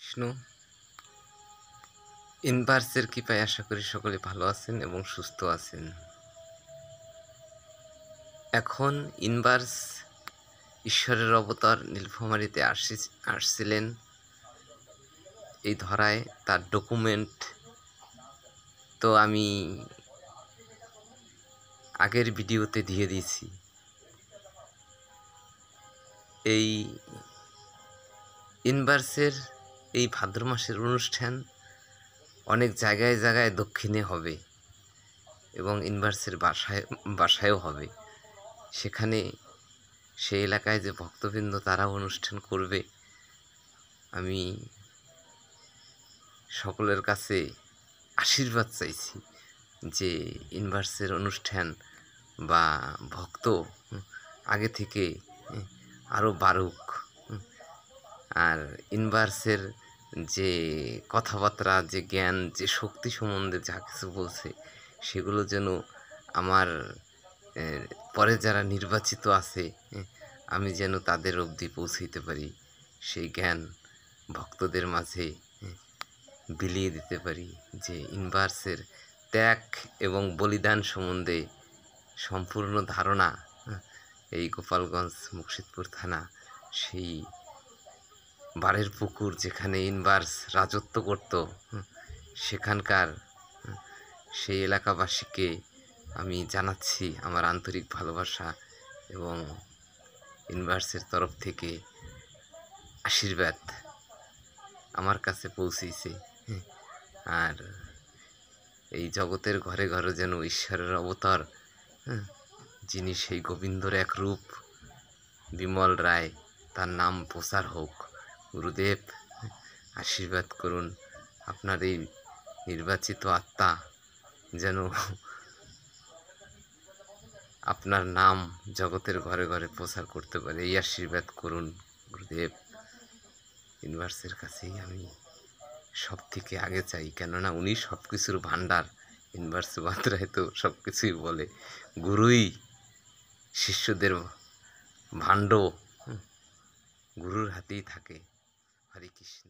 কৃষ্ণ ইনভার্সের কৃপায় আশা করি সকলে ভালো আছেন এবং সুস্থ আছেন। এখন ইনভার্স ঈশ্বরের অবতার নীলফামারীতে আসছিলেন এই ধরায়, তার ডকুমেন্ট তো আমি আগের ভিডিওতে দিয়ে দিয়েছি। এই ইনভার্সের এই ভাদ্র মাসের অনুষ্ঠান অনেক জায়গায় জায়গায় দক্ষিণে হবে এবং ইনভার্সের বাসায়ও হবে। সেখানে সেই এলাকায় যে ভক্তবৃন্দ তারা অনুষ্ঠান করবে, আমি সকলের কাছে আশীর্বাদ চাইছি যে ইনভার্সের অনুষ্ঠান বা ভক্ত আগে থেকে আরও বাড়ুক। আর ইনভার্সের যে কথাবার্তা, যে জ্ঞান, যে শক্তি সম্বন্ধে যা কিছু বলছে, সেগুলো যেন আমার পরে যারা নির্বাচিত আছে আমি যেন তাদের অবধি পৌঁছাইতে পারি, সেই জ্ঞান ভক্তদের মাঝে বিলিয়ে দিতে পারি। যে ইনভার্সের ত্যাগ এবং বলিদান সম্বন্ধে সম্পূর্ণ ধারণা এই গোপালগঞ্জ মুর্শিদপুর থানা, সেই বাড়ের পুকুর যেখানে ইনভার্স রাজত্ব করত, সেখানকার সেই এলাকাবাসীকে আমি জানাচ্ছি আমার আন্তরিক ভালোবাসা এবং ইনভার্সের তরফ থেকে আশীর্বাদ আমার কাছে পৌঁছেছে। আর এই জগতের ঘরে ঘরে যেন ঈশ্বরের অবতার, যিনি সেই গোবিন্দর এক রূপ বিমল রায়, তার নাম প্রচার হোক। গুরুদেব আশীর্বাদ করুন, আপনার এই নির্বাচিত আত্মা যেন আপনার নাম জগতের ঘরে ঘরে প্রচার করতে পারে, এই আশীর্বাদ করুন গুরুদেব। ইউনিভার্সের কাছেই আমি সব থেকে আগে চাই, কেননা উনি সব কিছুর ভাণ্ডার। ইউনিভার্স বাত্রায় তো সব কিছুই বলে, গুরুই শিষ্যদের ভাণ্ড গুরুর হাতেই থাকে। হরে কৃষ্ণ।